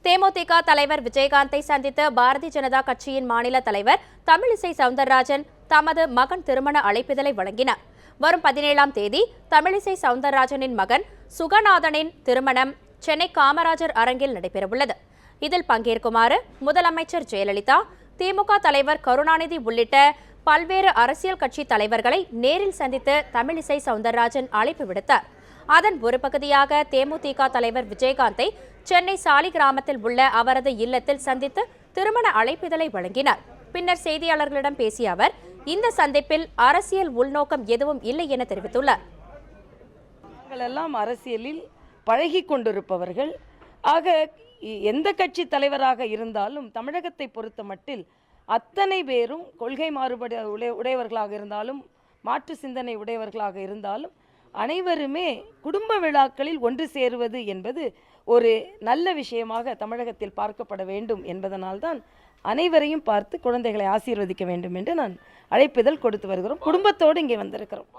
தேமுதிக தலைவர் விஜயகாந்தை சந்தித்த பாரதிய ஜனதா கட்சியின் மாநில தலைவர் தமிழிசை சவுந்தரராஜன் தமது மகன் திருமண அழைப்பிதழை வழங்கினார். வரும் 17ஆம் தேதி தமிழிசை சவுந்தரராஜனின் மகன் சுகநாதனின் திருமணம் சென்னை காமராஜர் அரங்கில் நடைபெறவுள்ளது. இதில் பங்கேற்குமாறு முதலமைச்சர் ஜெயலலிதா, திமுக தலைவர் கருணாநிதி உள்ளிட்ட பல்வேறு அரசியல் கட்சி தலைவர்களை நேரில் சந்தித்து தமிழிசை சவுந்தரராஜன் அழைப்பு விடுத்தார். அதன் ஒரு பகுதியாக தேமுதிக தலைவர் விஜயகாந்தை சென்னை சாலிகிராமத்தில் உள்ள அவரது இல்லத்தில் சந்தித்து திருமண அழைப்பிதழை வழங்கினார். பின்னர் செய்தியாளர்களிடம் பேசிய அவர், இந்த சந்திப்பில் அரசியல் உள்நோக்கம் எதுவும் இல்லை என தெரிவித்துள்ளார். எல்லாம் அரசியலில் பழகி கொண்டிருப்பவர்கள். ஆக எந்த கட்சி தலைவராக இருந்தாலும் தமிழகத்தை பொறுத்த மட்டில் அத்தனை பேரும் கொள்கை மாறுபட உடையவர்களாக இருந்தாலும் மாற்று சிந்தனை உடையவர்களாக இருந்தாலும் அனைவருமே குடும்ப விழாக்களில் ஒன்று சேருவது என்பது ஒரு நல்ல விஷயமாக தமிழகத்தில் பார்க்கப்பட வேண்டும் என்பதனால்தான் அனைவரையும் பார்த்து குழந்தைகளை ஆசீர்வதிக்க வேண்டும் என்று நான் அழைப்பிதழ் கொடுத்து வருகிறோம். குடும்பத்தோடு இங்கே வந்திருக்கிறோம்.